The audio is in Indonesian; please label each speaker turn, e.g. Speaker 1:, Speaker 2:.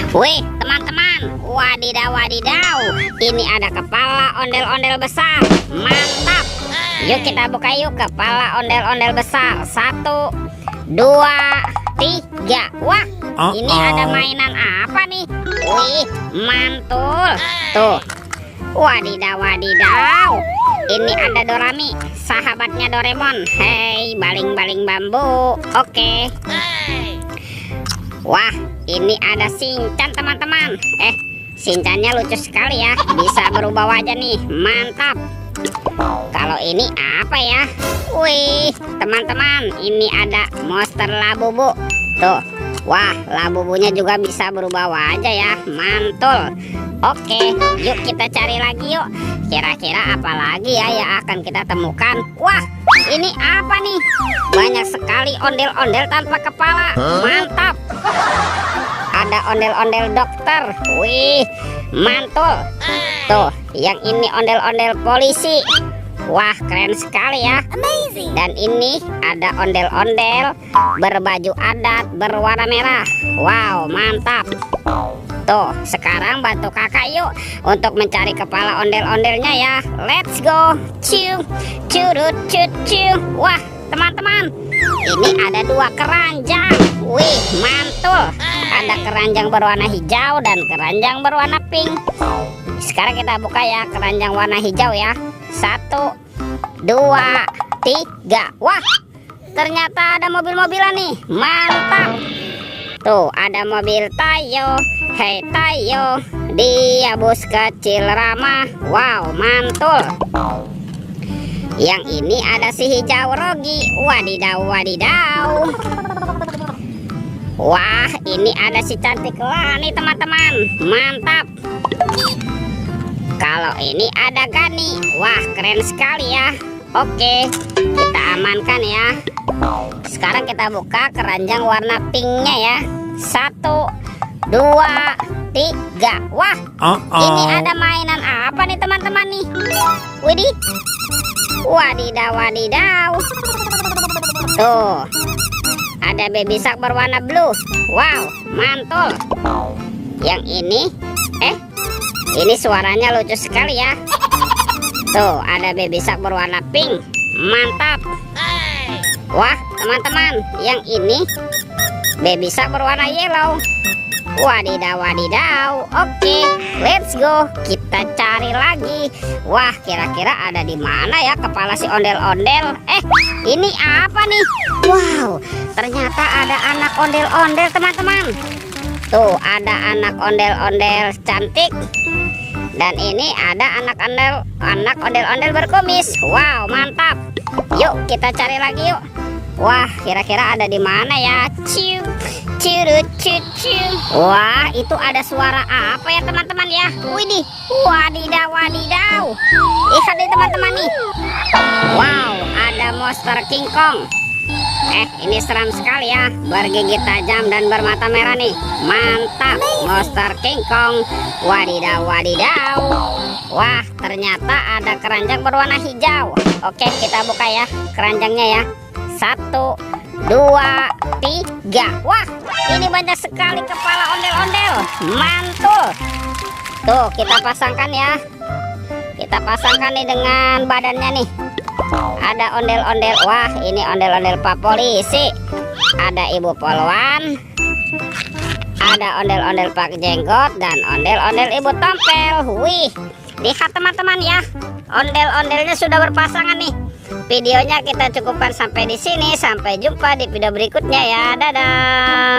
Speaker 1: Wih, teman-teman, wadidaw wadidaw, ini ada kepala ondel-ondel besar, mantap. Yuk kita buka yuk kepala ondel-ondel besar. 1, 2, 3. Wah, ini ada mainan apa nih? Wih, mantul. Tuh, wadidaw wadidaw, ini ada Dorami, sahabatnya Doraemon. Hei, baling-baling bambu. Oke. Wah, ini ada Shinchan teman-teman. Shinchannya lucu sekali ya, bisa berubah wajah nih, mantap. Kalau ini apa ya? Wih, teman-teman, ini ada monster Labubu. Tuh, wah, Labubunya juga bisa berubah wajah ya, mantul. Oke, yuk kita cari lagi yuk. Kira-kira apa lagi ya yang akan kita temukan? Wah, ini apa nih? Banyak sekali ondel-ondel tanpa kepala, mantap. Ada ondel-ondel dokter. Wih, mantul. Tuh, yang ini ondel-ondel polisi. Wah, keren sekali ya. Amazing. Dan ini ada ondel-ondel berbaju adat berwarna merah. Wow, mantap. Tuh, sekarang bantu kakak yuk untuk mencari kepala ondel-ondelnya ya. Let's go. Ciu, curut, cucu. Wah, teman-teman, ini ada 2 keranjang. Wih, mantul. Ada keranjang berwarna hijau dan keranjang berwarna pink. Sekarang kita buka ya keranjang warna hijau ya. 1, 2, 3. Wah, ternyata ada mobil-mobilan nih, mantap. Tuh, ada mobil Tayo. Hei Tayo, dia bus kecil ramah. Wow, mantul. Yang ini ada si hijau Rogi. Wadidaw wadidaw. Wah, ini ada si cantik Lani teman-teman, mantap. Kalau ini ada Gani. Wah, keren sekali ya. Oke, kita amankan ya. Sekarang kita buka keranjang warna pinknya ya. 1, 2, 3. Wah, ini ada mainan apa nih teman-teman nih? Widih, wadidaw wadidaw. Tuh, ada baby shark berwarna blue. Wow, mantul. Yang ini suaranya lucu sekali ya. Tuh, ada baby shark berwarna pink, mantap. Wah, teman-teman, yang ini baby shark berwarna yellow. Wadidaw wadidaw. Oke, let's go. Kita cari lagi. Wah, kira-kira ada di mana ya kepala si ondel-ondel? Ini apa nih? Wow, ternyata ada anak ondel-ondel teman-teman. Tuh, ada anak ondel-ondel cantik. Dan ini ada anak ondel-ondel berkumis. Wow, mantap. Yuk kita cari lagi yuk. Wah, kira-kira ada di mana ya? Ciu, curut, cucu. Wah, itu ada suara apa ya teman-teman ya? Widih, wadidaw wadidaw. Lihat nih teman-teman nih. Wow, ada monster King Kong. Ini seram sekali ya, bergigi tajam dan bermata merah nih. Mantap, monster King Kong. Wadidaw wadidaw. Wah, ternyata ada keranjang berwarna hijau. Oke, kita buka ya keranjangnya ya. 1, 2, 3. Wah, ini banyak sekali kepala ondel-ondel, mantul. Tuh, kita pasangkan ya. Kita pasangkan nih dengan badannya nih. Ada ondel-ondel. Wah, ini ondel-ondel Pak Polisi. Ada Ibu Polwan. Ada ondel-ondel Pak Jenggot dan ondel-ondel Ibu Tompel. Wih, lihat teman-teman ya, ondel-ondelnya sudah berpasangan nih. Videonya kita cukupkan sampai di sini. Sampai jumpa di video berikutnya ya. Dadah.